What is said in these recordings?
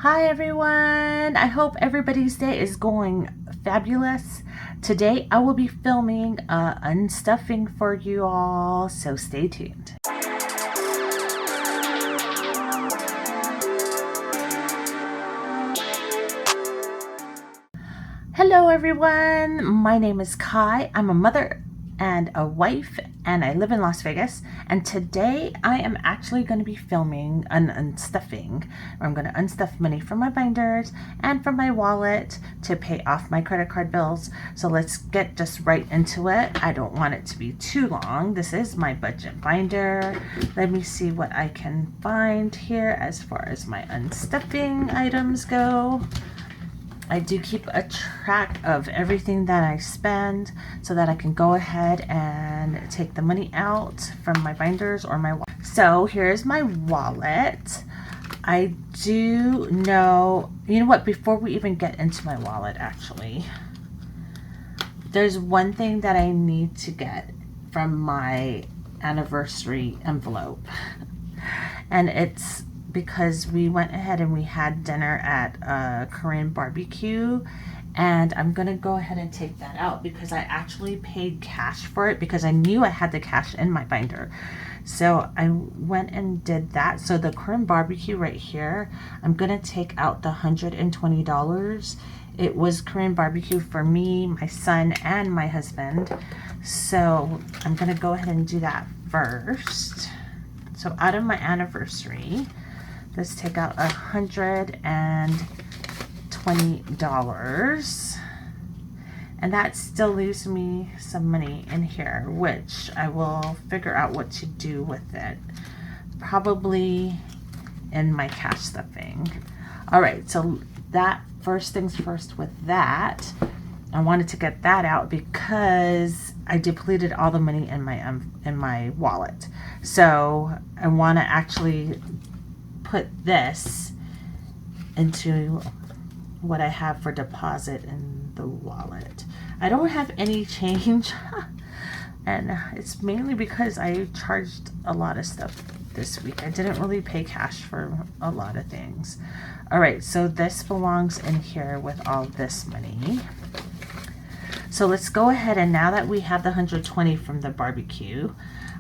Hi everyone! I hope everybody's day is going fabulous. Today I will be filming unstuffing for you all, so stay tuned. Hello everyone! My name is Kai. I'm a mother and a wife, and I live in Las Vegas, and today I am actually going to be filming an unstuffing. I'm going to unstuff money from my binders and from my wallet to pay off my credit card bills. So let's get just right into it. I don't want it to be too long. This is my budget binder. Let me see what I can find here as far as my unstuffing items go. I do keep a track of everything that I spend so that I can go ahead and take the money out from my binders or my wallet. So here's my wallet. I do know, you know what, before we even get into my wallet actually, there's one thing that I need to get from my anniversary envelope. And it's because we went ahead and we had dinner at a Korean barbecue, and I'm gonna go ahead and take that out because I actually paid cash for it because I knew I had the cash in my binder. So I went and did that. So the Korean barbecue right here, I'm gonna take out the $120. It was Korean barbecue for me, my son, and my husband. So I'm gonna go ahead and do that first. So out of my anniversary, let's take out $120, and that still leaves me some money in here, which I will figure out what to do with it, probably in my cash stuffing. All right, so that first things first with that, I wanted to get that out because I depleted all the money in my wallet. So I want to actually put this into what I have for deposit in the wallet. I don't have any change and it's mainly because I charged a lot of stuff this week. I didn't really pay cash for a lot of things. All right, so this belongs in here with all this money. So let's go ahead, and now that we have the 120 from the barbecue,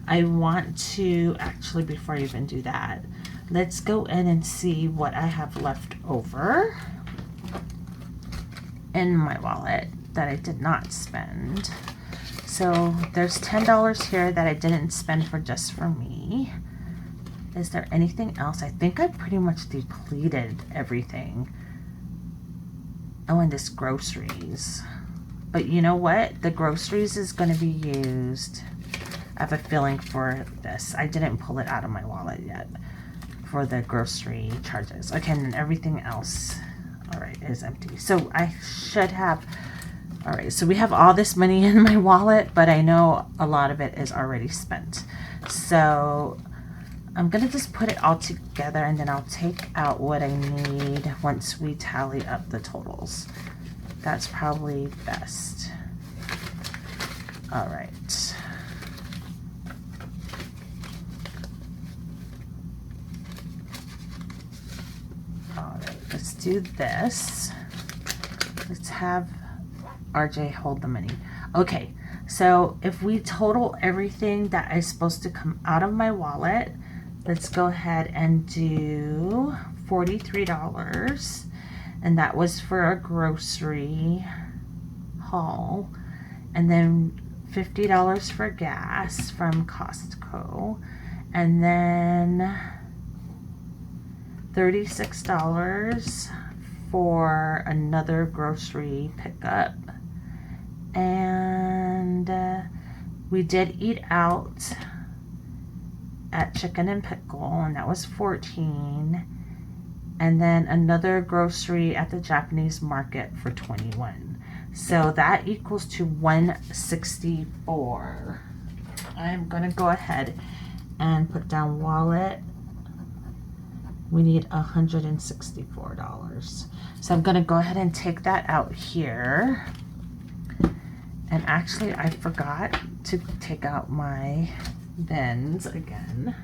I want to actually, before I even do that, let's go in and see what I have left over in my wallet that I did not spend. So there's $10 here that I didn't spend for just for me. Is there anything else? I think I pretty much depleted everything. Oh, and this groceries. But you know what? The groceries is going to be used. I have a feeling for this. I didn't pull it out of my wallet yet for the grocery charges. Okay, and everything else, all right, is empty. So I should have, all right, so we have all this money in my wallet, but I know a lot of it is already spent. So I'm gonna just put it all together, and then I'll take out what I need once we tally up the totals. That's probably best. All right. Let's do this. Let's have RJ hold the money. Okay, so if we total everything that is supposed to come out of my wallet, let's go ahead and do $43. And that was for a grocery haul. And then $50 for gas from Costco. And then $36 for another grocery pickup. And we did eat out at Chicken and Pickle, and that was $14. And then another grocery at the Japanese market for $21. So that equals to $164. I'm gonna go ahead and put down wallet. We need $164. So I'm gonna go ahead and take that out here. And actually, I forgot to take out my bins again.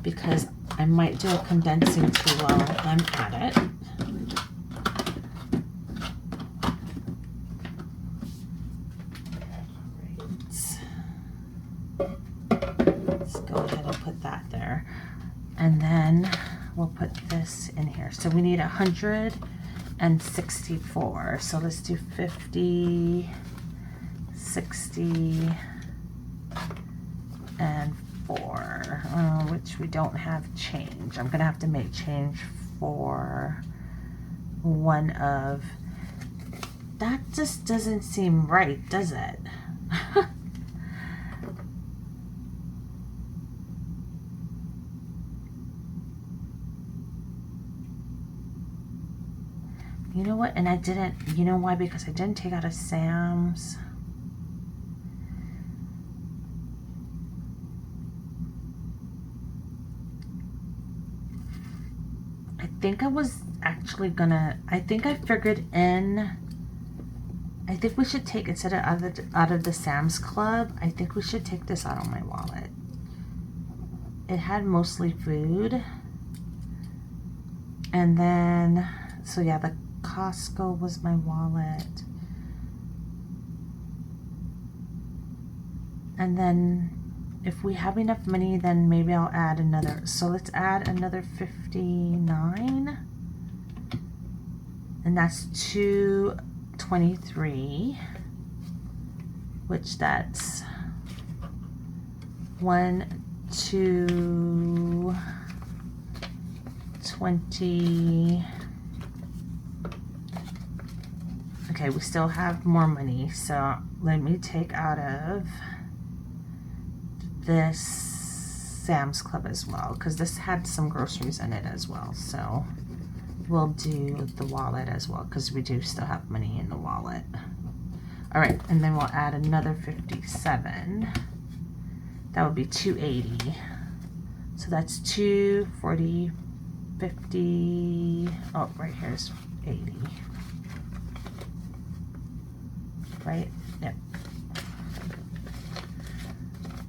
because I might do a condensing too while I'm at it. Let's go ahead and put that there. And then we'll put this in here. So we need 164. So let's do 50, 60, and 4, which we don't have change. I'm gonna have to make change for one of, that just doesn't seem right, does it? You know what? And I didn't, you know why? Because I didn't take out a Sam's. I think I was actually gonna, I think I figured in, I think we should take, instead of out of the Sam's Club, I think we should take this out of my wallet. It had mostly food. And then, so yeah, the Costco was my wallet. And then if we have enough money, then maybe I'll add another. So let's add another 59. And that's 223, which that's 1, 2, 20. Okay, we still have more money, so let me take out of this Sam's Club as well, because this had some groceries in it as well. So we'll do the wallet as well, because we do still have money in the wallet. All right, and then we'll add another 57. That would be 280. So that's 240, 50. Oh, right here's 80. Right? Yep.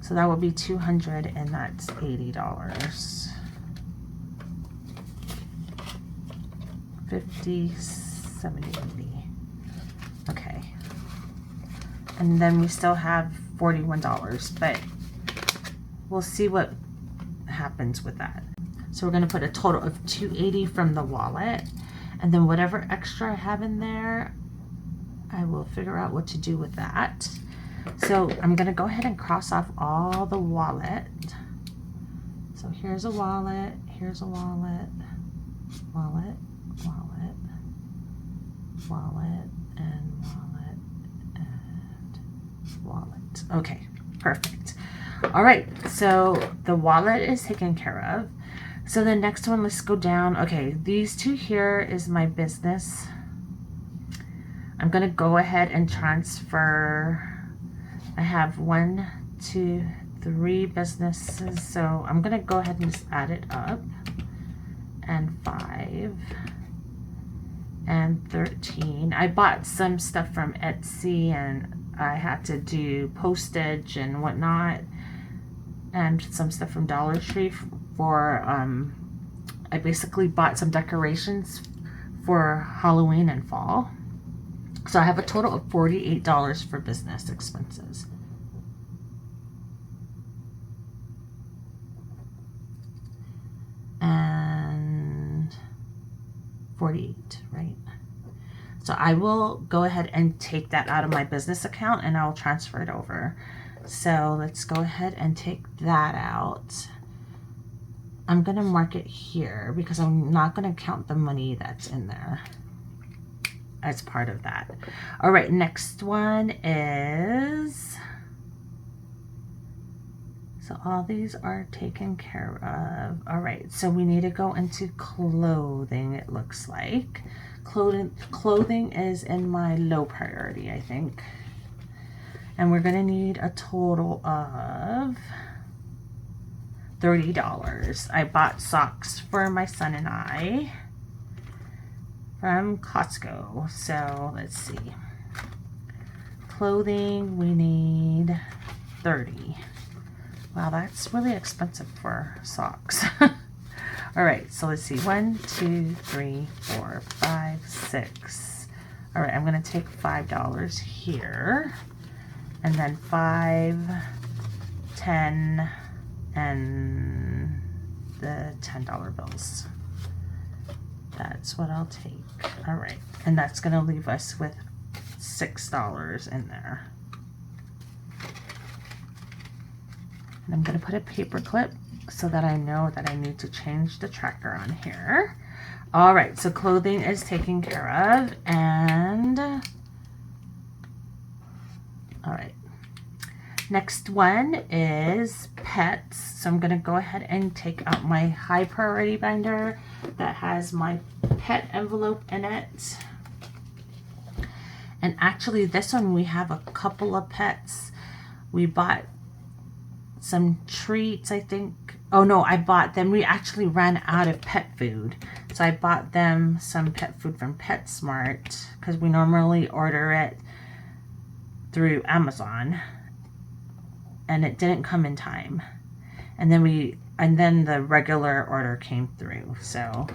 So that would be 200, and that's $80. 50, 70, 80. Okay. And then we still have $41, but we'll see what happens with that. So we're going to put a total of 280 from the wallet, and then whatever extra I have in there, I will figure out what to do with that. So I'm going to go ahead and cross off all the wallet. So here's a wallet, here's a wallet, wallet, wallet, wallet, and wallet, and wallet. Okay, perfect. All right, so the wallet is taken care of. So the next one, let's go down. Okay, these two here is my business. I'm gonna go ahead and transfer. I have 1, 2, 3 businesses, so I'm gonna go ahead and just add it up. And 5 and 13. I bought some stuff from Etsy, and I had to do postage and whatnot, and some stuff from Dollar Tree for I basically bought some decorations for Halloween and fall. So I have a total of $48 for business expenses. And 48, right? So I will go ahead and take that out of my business account, and I'll transfer it over. So let's go ahead and take that out. I'm going to mark it here because I'm not going to count the money that's in there as part of that. All right, next one is, so all these are taken care of. All right, so we need to go into clothing, it looks like. Clothing is in my low priority, I think. And we're gonna need a total of $30. I bought socks for my son and I from Costco. So let's see. Clothing, we need 30. Wow, that's really expensive for socks. All right, so let's see. 1, 2, 3, 4, 5, 6. All right, I'm going to take $5 here. And then 5, 10, and the $10 bills. That's what I'll take. All right, and that's going to leave us with $6 in there. And I'm going to put a paper clip so that I know that I need to change the tracker on here. All right, so clothing is taken care of, and all right. Next one is pets. So I'm going to go ahead and take out my high priority binder that has my pet envelope in it. And actually this one, we have a couple of pets. We bought some treats, I think. Oh no, I bought them. We actually ran out of pet food. So I bought them some pet food from PetSmart because we normally order it through Amazon. And it didn't come in time. And then the regular order came through. So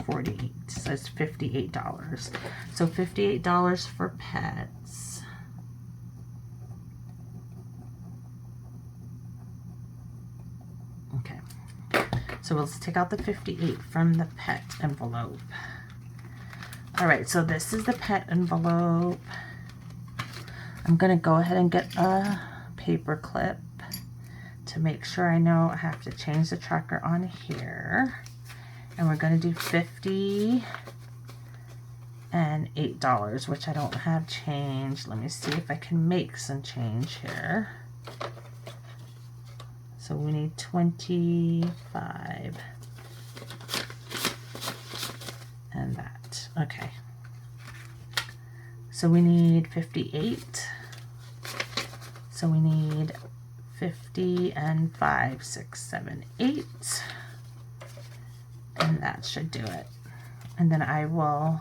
48. So it's $58. So $58 for pets. Okay. So let's take out the 58 from the pet envelope. All right, so this is the pet envelope. I'm going to go ahead and get a paper clip to make sure I know I have to change the tracker on here. And we're going to do 50 and $8, which I don't have change. Let me see if I can make some change here. So we need 25 and that. Okay. So we need 58. So we need 50 and 5, 6, 7, 8. And that should do it. And then I will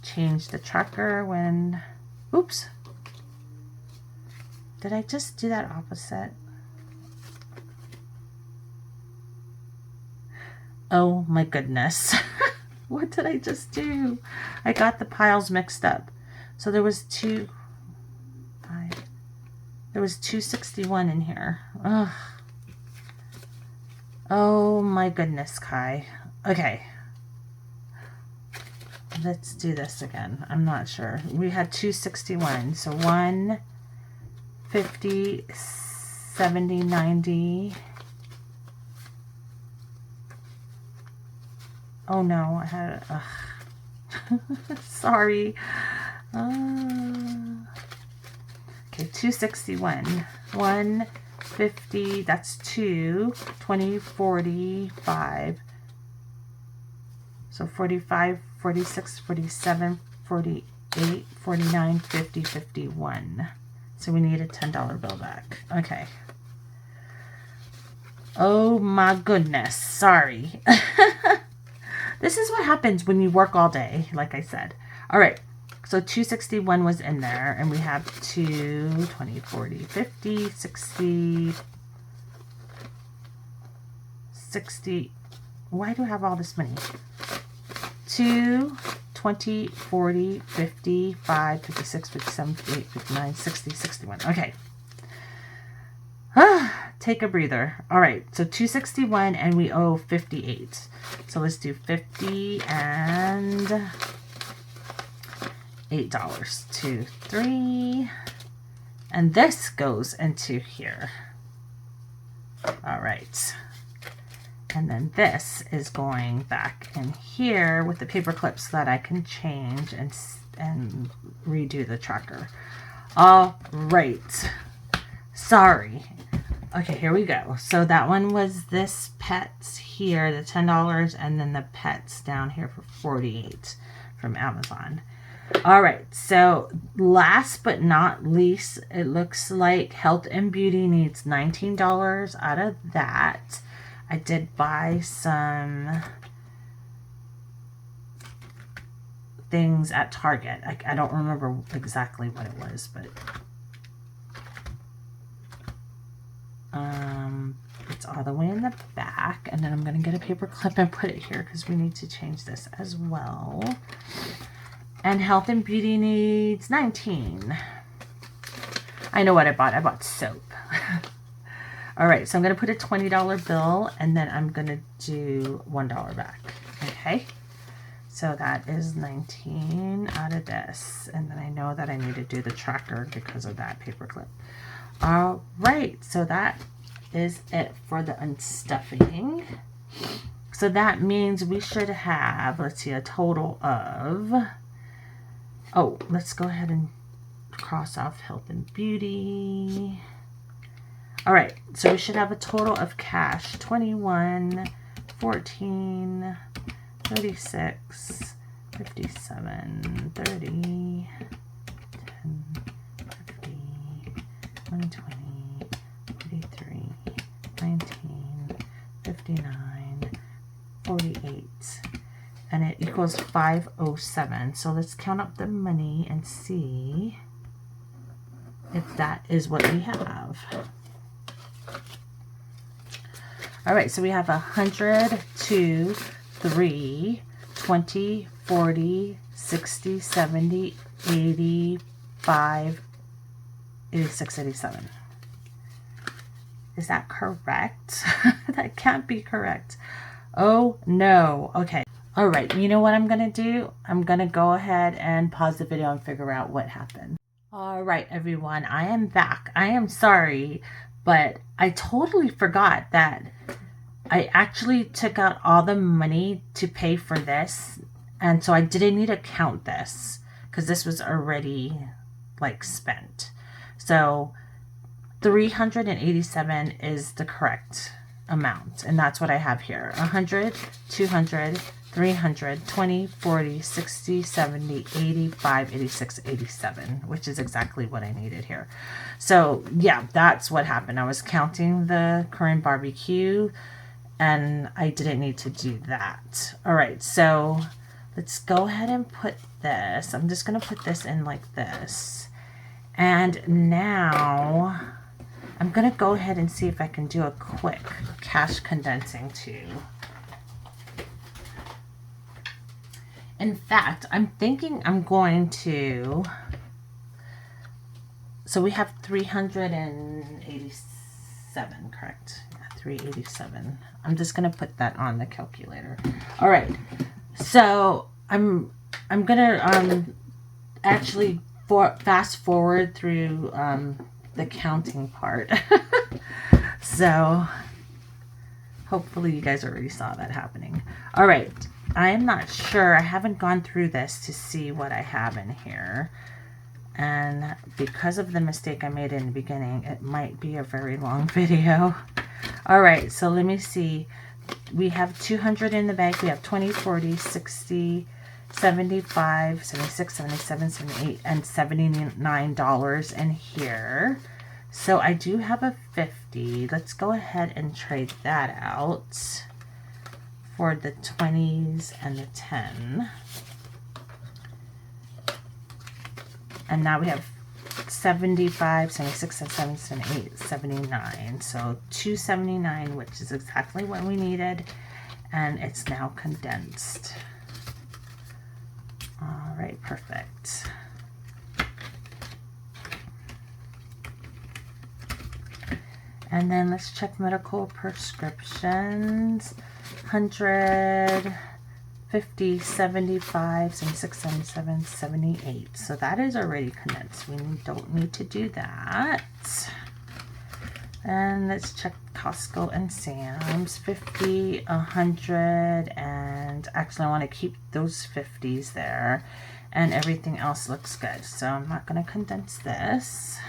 change the tracker when, oops. Did I just do that opposite? Oh my goodness. What did I just do? I got the piles mixed up. So there was 261 in here. Ugh. Oh my goodness, Kai. Okay. Let's do this again. I'm not sure. We had 261. So 1, 50, 70, 90. Oh no, I had sorry. Okay, 261. 150, that's 2, 20, 45. So 45, 46, 47, 48, 49, 50, 51. So we need a $10 bill back. Okay. Oh my goodness. Sorry. This is what happens when you work all day, like I said. All right. So 261 was in there, and we have 2, 20, 40, 50, 60, 60. Why do I have all this money? 2, 20, 40, 55, 56, 57, 58, 59, 60, 61. Okay. Take a breather. All right, so 261 and we owe 58. So let's do 50 and $8. 2, 3. And this goes into here. All right. And then this is going back in here with the paper clips so that I can change and redo the tracker. All right. Sorry. Okay, here we go. So that one was this pets here, the $10, and then the pets down here for 48 from Amazon. All right, so last but not least, it looks like health and beauty needs $19 out of that. I did buy some things at Target. I don't remember exactly what it was, but It's all the way in the back, and then I'm going to get a paper clip and put it here because we need to change this as well. And health and beauty needs 19. I know what I bought. I bought soap. All right, so I'm going to put a $20 bill, and then I'm going to do $1 back. Okay, so that is 19 out of this, and then I know that I need to do the tracker because of that paper clip. All right, so that is it for the unstuffing. So that means we should have, let's see, a total of, oh, let's go ahead and cross off health and beauty. All right, so we should have a total of cash 21, 14, 36, 57, 30, 10, 50, 120, 43, 19, 59, 48, and it equals 507. So let's count up the money and see if that is what we have. All right, so we have 100, 2, 3, 20, 40, 60, 70, 85, 86, 87. Is that correct? That can't be correct. Oh no. Okay. All right, you know what I'm gonna do? I'm gonna go ahead and pause the video and figure out what happened. All right, everyone, I am back. I am sorry, but I totally forgot that I actually took out all the money to pay for this, and so I didn't need to count this because this was already like spent. So 387 is the correct amount, and that's what I have here. 100, 200, 300, 20, 40, 60, 70, 85, 86, 87, which is exactly what I needed here. So yeah, that's what happened. I was counting the Korean barbecue, and I didn't need to do that. All right, so let's go ahead and put this. I'm just going to put this in like this. And now I'm going to go ahead and see if I can do a quick cash condensing too. In fact, I'm thinking I'm going to, so we have 387, correct? Yeah, 387. I'm just going to put that on the calculator. All right. So I'm going to actually fast forward through the counting part. So hopefully you guys already saw that happening. All right. I am not sure. I haven't gone through this to see what I have in here. And because of the mistake I made in the beginning, it might be a very long video. All right, so let me see. We have 200 in the bank. We have 20, 40, 60, 75, 76, 77, 78, and $79 in here. So I do have a 50. Let's go ahead and trade that out for the 20s and the 10. And now we have 75, 76, 77, 78, 79. So 279, which is exactly what we needed. And it's now condensed. All right, perfect. And then let's check medical prescriptions. 100, 50, 75, 76, 77, 78. So that is already condensed. We don't need to do that. And let's check Costco and Sam's. 50, 100, and actually I want to keep those 50s there. And everything else looks good. So I'm not going to condense this.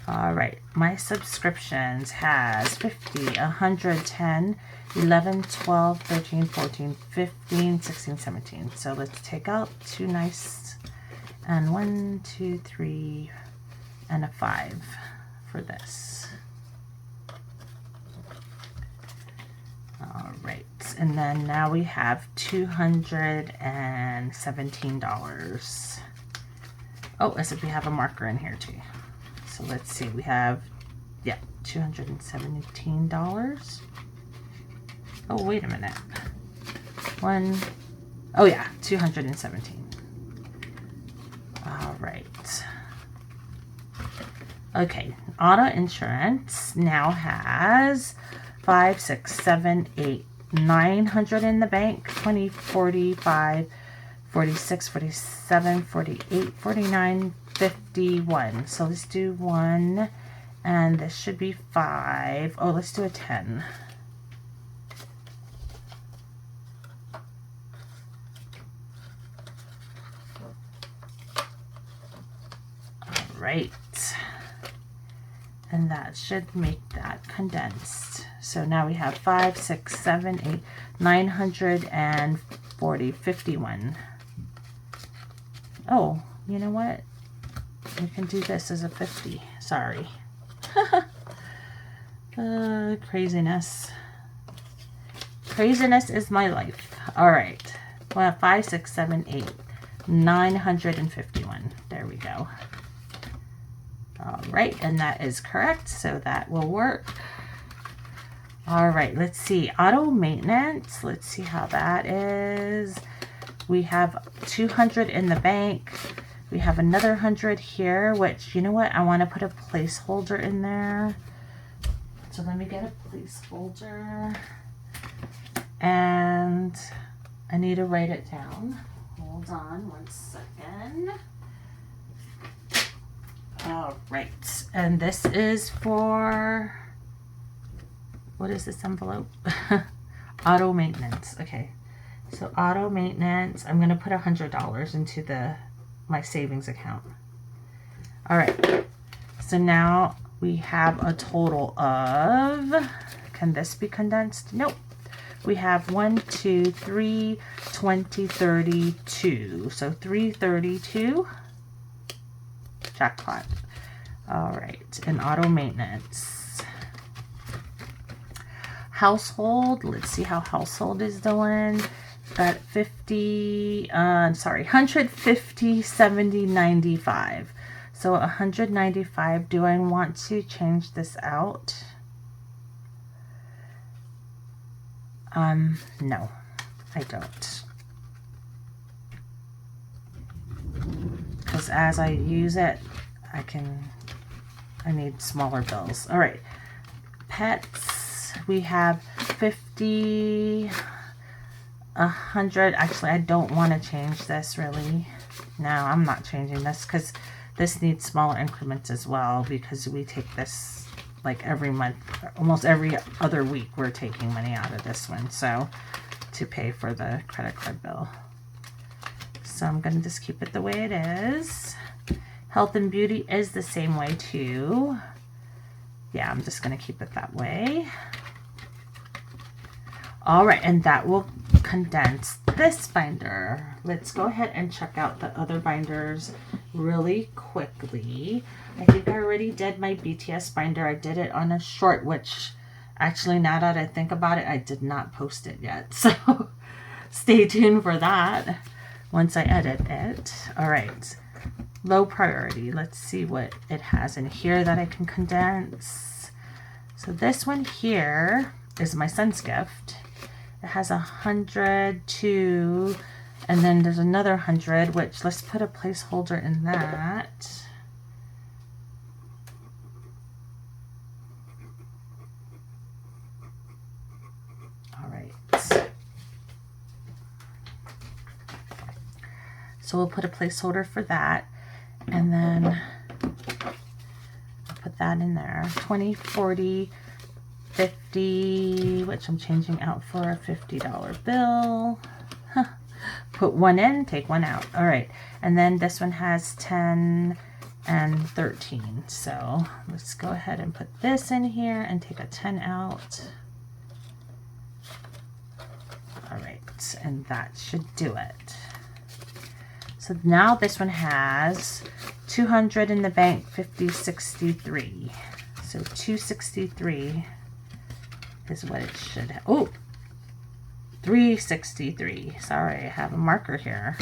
All right, my subscriptions has 50, 110, 11, 12, 13, 14, 15, 16, 17. So let's take out 2 nice, and 1, 2, 3, and a 5 for this. All right, and then now we have $217. Oh, I said we have a marker in here too. So let's see, we have, yeah, $217. Oh, wait a minute. Oh yeah, 217. All right. Okay, auto insurance now has 5, 6, 7, 8, 900 in the bank, 20, 45, 46, 47, 48, 49, 51. So let's do 1, and this should be 5. Oh, let's do a 10. All right. And that should make that condensed. So now we have 5, 6, 7, 8, 940, 51. Oh, you know what? We can do this as a 50. Sorry. Craziness. Craziness is my life. All right. Well, 5, 6, 7, 8, 951. There we go. All right, and that is correct, so that will work. All right, let's see, auto maintenance. Let's see how that is. We have 200 in the bank. We have another 100 here, which, you know what? I want to put a placeholder in there. So let me get a placeholder. And I need to write it down. Hold on 1 second. All right, and this is for, what is this envelope? Auto maintenance. Okay, so auto maintenance, I'm gonna put $100 into my savings account. All right, so now we have a total of, can this be condensed? Nope. We have 1, 2, 3, 20, 32. So 332. Jackpot. All right, and auto maintenance. Household, let's see how household is doing. Got 50, sorry, 150, 70, 95. So 195, do I want to change this out? No, I don't. Because as I use it, I need smaller bills. All right, pets, we have 50, 100. Actually, I don't want to change this really. No, I'm not changing this because this needs smaller increments as well, because we take this like every month, almost every other week we're taking money out of this one, so to pay for the credit card bill. So I'm going to just keep it the way it is. Health and beauty is the same way too. Yeah, I'm just going to keep it that way. All right, and that will condense this binder. Let's go ahead and check out the other binders really quickly. I think I already did my BTS binder. I did it on a short, which actually, now that I think about it, I did not post it yet. So stay tuned for that once I edit it. All right, low priority. Let's see what it has in here that I can condense. So this one here is my son's gift. It has 100, 2, and then there's another 100, which let's put a placeholder in that. All right. So we'll put a placeholder for that, and then I'll put that in there. 20, 40, 50, which I'm changing out for a $50 bill. Huh. Put one in, take one out. All right, and then this one has 10 and 13. So let's go ahead and put this in here and take a 10 out. All right, and that should do it. So now this one has 200 in the bank, 50, 63. So 263 is what it should have. Oh, 363. Sorry, I have a marker here.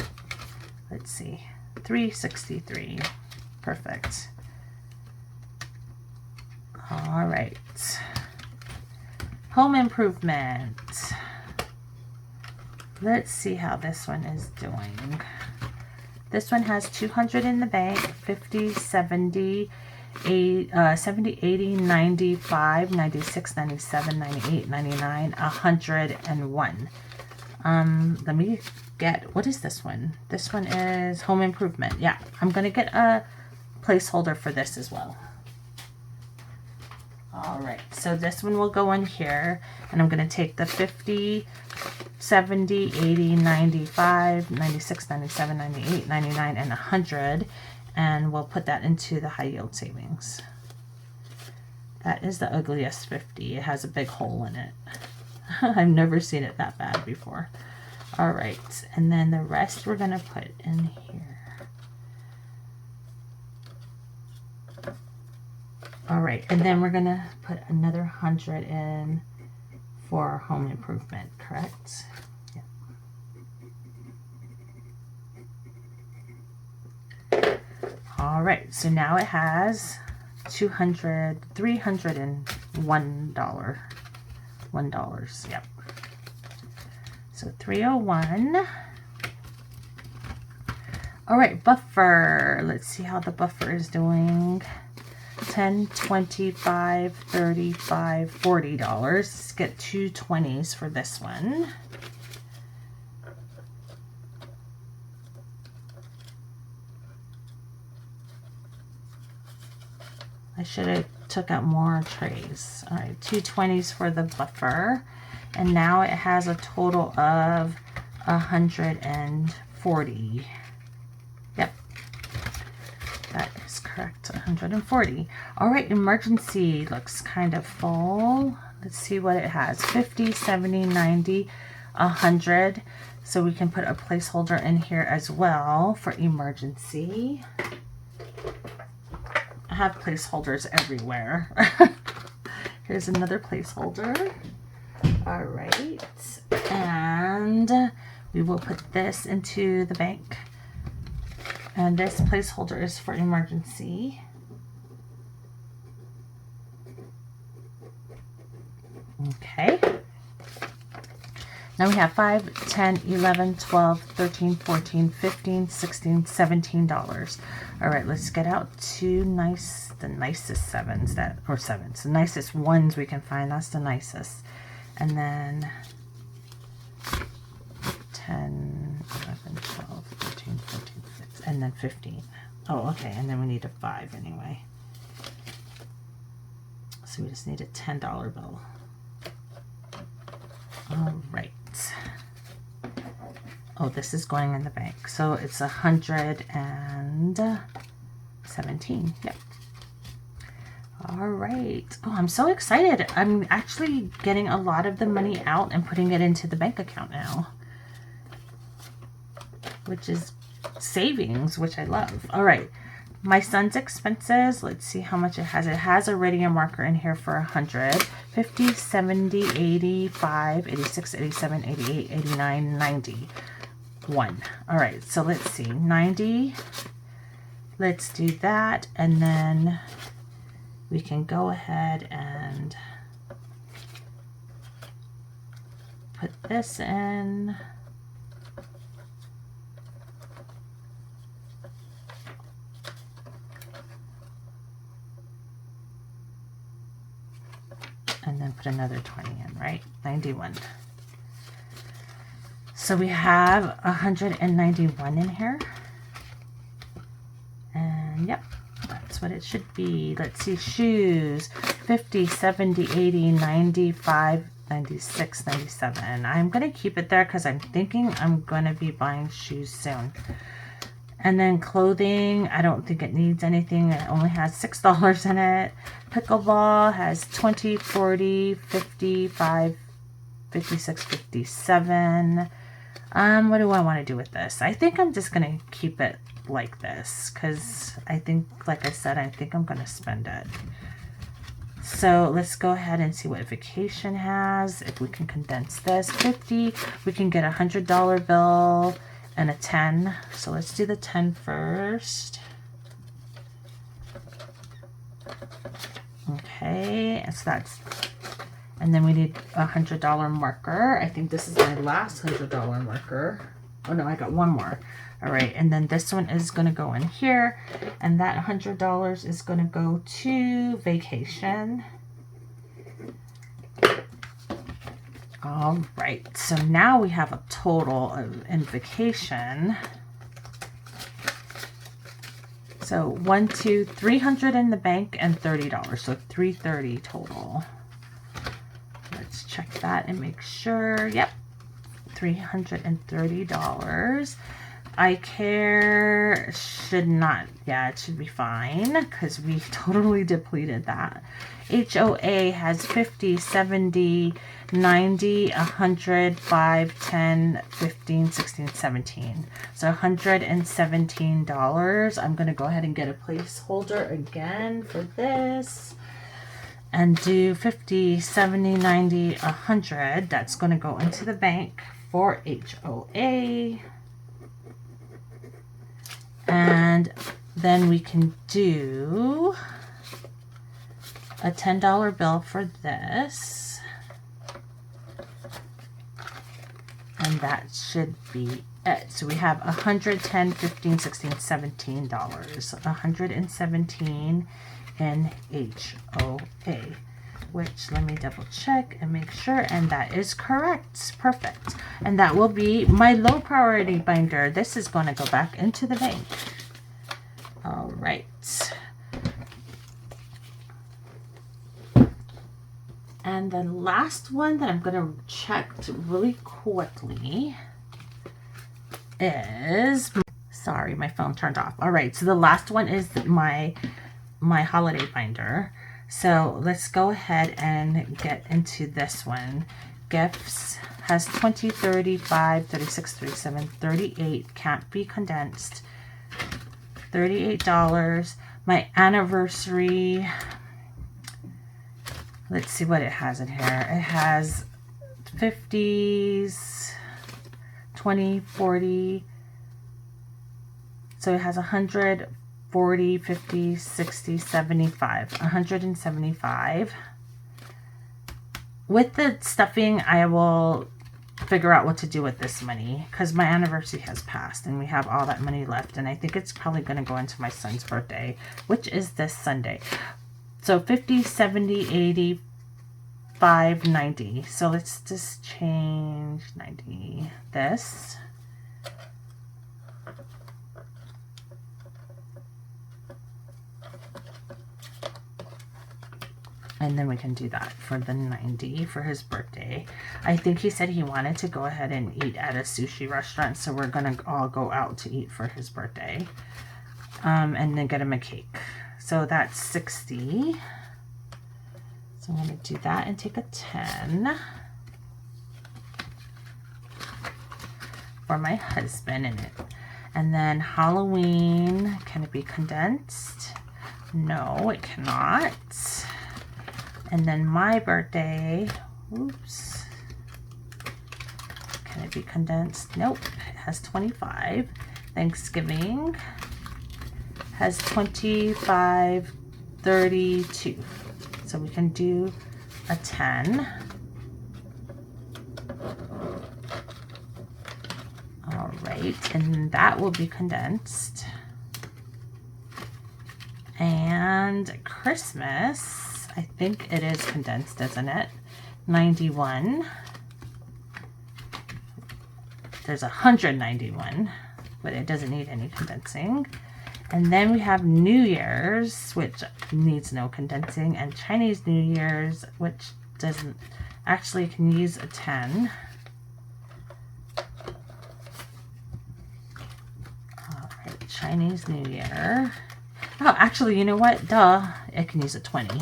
Let's see. 363. Perfect. All right. Home improvement. Let's see how this one is doing. This one has 200 in the bank, 50, 70, 70, 80, 95, 96, 97, 98, 99, 101. Let me get, what is this one? This one is home improvement. Yeah, I'm going to get a placeholder for this as well. All right, so this one will go in here, and I'm going to take the 50, 70, 80, 95, 96, 97, 98, 99, and 100, and we'll put that into the high yield savings. That is the ugliest 50. It has a big hole in it. I've never seen it that bad before. All right, and then the rest we're going to put in here. All right, and then we're going to put another 100 in for home improvement, correct? Yeah. All right, so now it has $301. $1, yep. So 301. All right, buffer. Let's see how the buffer is doing. 10, 25, 35, $40. Let's get 2 20s for this one. I should have took out more trays. All right, 2 20s for the buffer. And now it has a total of 140. Yep. That is correct, 140. All right, emergency looks kind of full. Let's see what it has. 50, 70, 90, 100. So we can put a placeholder in here as well for emergency. I have placeholders everywhere. Here's another placeholder. All right, and we will put this into the bank. And this placeholder is for emergency. Okay. Now we have 5, 10, 11, 12, 13, 14, 15, 16, $17. All right, let's get out the nicest sevens the nicest ones we can find. That's the nicest. And then 10, 11, 12, 13, 14, 15, and then 15. Oh, okay, and then we need a 5 anyway. So we just need a $10 bill. All right. Oh, this is going in the bank. So it's 117. Yep. All right. Oh, I'm so excited. I'm actually getting a lot of the money out and putting it into the bank account now, which is savings, which I love. All right. My son's expenses, let's see how much it has. It has already a marker in here for 100, 50, 70, 85, 86, 87, 88, 89, 90. 1. All right, so let's see, 90. Let's do that, and then we can go ahead and put this in. And then put another 20 in, right? 91. So we have 191 in here. And yep, that's what it should be. Let's see, shoes, 50, 70, 80, 95, 96, 97. I'm going to keep it there because I'm thinking I'm going to be buying shoes soon. And then clothing, I don't think it needs anything. It only has $6 in it. Pickleball has 20, 40, 55, 56, 57. What do I want to do with this? I think I'm just going to keep it like this because I think, like I said, I think I'm going to spend it. So let's go ahead and see what vacation has. If we can condense this, 50, we can get a $100 bill and a 10. So let's do the 10 first. Okay. Okay, so that's, and then we need a $100 marker. I think this is my last $100 marker. Oh no, I got one more. All right, and then this one is gonna go in here, and that $100 is gonna go to vacation. All right, so now we have a total of, in vacation. So 1, 2, 300 in the bank and $30, so $330 total. Let's check that and make sure. Yep, $330. I care should not, yeah, it should be fine because we totally depleted that. HOA has 50, 70, 90, 100, 5, 10, 15, 16, 17. So $117. I'm going to go ahead and get a placeholder again for this and do 50, 70, 90, 100. That's going to go into the bank for HOA. And then we can do a $10 bill for this. And that should be it. So we have $110, 15, 16, $17. $117 in HOA. Which, let me double check and make sure, and that is correct. Perfect. And that will be my low priority binder. This is going to go back into the bank. All right. And the last one that I'm going to check really quickly is, sorry, my phone turned off. All right, so the last one is my holiday binder. So let's go ahead and get into this one. Gifts has 20, 35, 36, 37, 38, can't be condensed. $38. My anniversary, let's see what it has in here. It has 50s, 20, 40. So it has 100, 40, 50, 60, 75, 175. With the stuffing, I will figure out what to do with this money because my anniversary has passed and we have all that money left, and I think it's probably going to go into my son's birthday, which is this Sunday. So 50, 70, 80, 5, 90. So let's just change 90 this. And then we can do that for the 90 for his birthday. I think he said he wanted to go ahead and eat at a sushi restaurant, so we're going to all go out to eat for his birthday. And then get him a cake. So that's 60. So I'm going to do that and take a 10 for my husband in it. And then Halloween, can it be condensed? No, it cannot. And then my birthday, oops, can it be condensed? Nope, it has 25. Thanksgiving has 25, 32. So we can do a 10. All right, and that will be condensed. And Christmas, I think it is condensed, isn't it? 91. There's 191, but it doesn't need any condensing. And then we have New Year's, which needs no condensing, and Chinese New Year's, which doesn't, actually can use a 10. All right, Chinese New Year. Oh, actually, you know what? Duh, it can use a 20.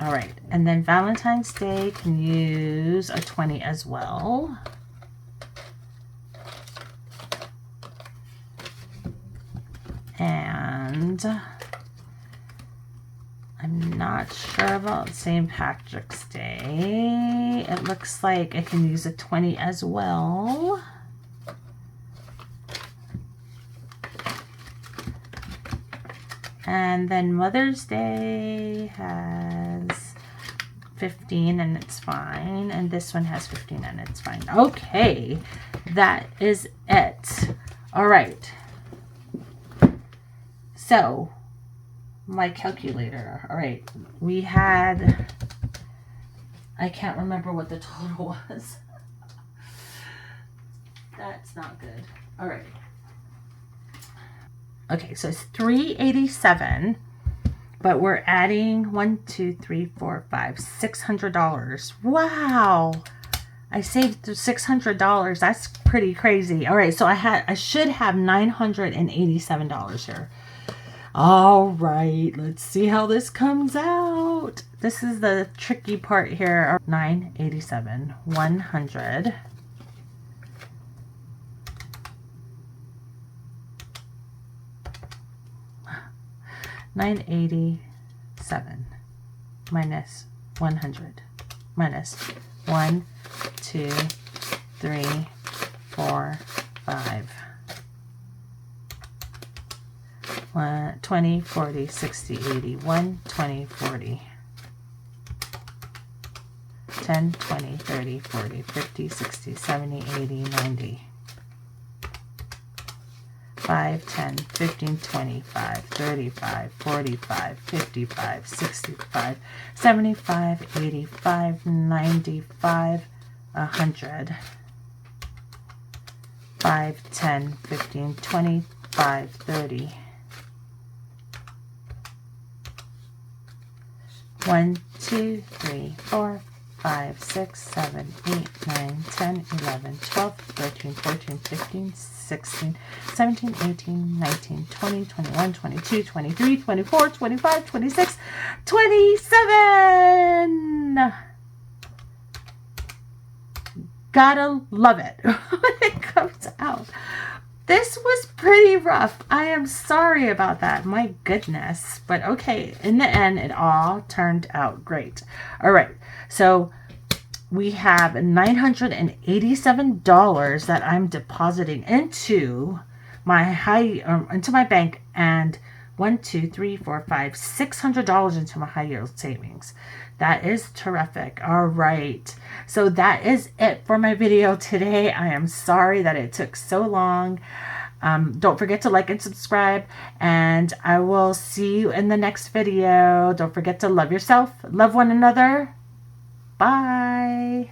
All right, and then Valentine's Day can use a 20 as well. And I'm not sure about St. Patrick's Day. It looks like it can use a 20 as well. And then Mother's Day has 15 and it's fine. And this one has 15 and it's fine. Okay, that is it. All right. So, my calculator. All right, we had, I can't remember what the total was. That's not good. All right. Okay, so it's $387, but we're adding $600. Wow. I saved $600. That's pretty crazy. All right, so I should have $987 here. All right, let's see how this comes out. This is the tricky part here. 987, 100. $987 minus 100 minus 1, 2, 3, 4, 5. 20, 40, 60, 80, 1, 20, 40. 10, 20, 30, 40, 50, 60, 70, 80, 90. 5, 10, 15, 25, 35, 45, 55, 65, 75, 85, 95, 100. 5, 10, 15, 25, 30. 1, 2, 3, 4, 5, 6, 7, 8, 9, 10, 11, 12, 13, 14, 15, 16, 17, 18, 19, 20, 21, 22, 23, 24, 25, 26, 27. Gotta love it when it comes out. This was pretty rough. I am sorry about that. My goodness. But okay, in the end, it all turned out great. All right, so we have $987 that I'm depositing into my bank, and $600 into my high yield savings. That is terrific. All right, so that is it for my video today. I am sorry that it took so long. Don't forget to like and subscribe, and I will see you in the next video. Don't forget to love yourself, love one another. Bye.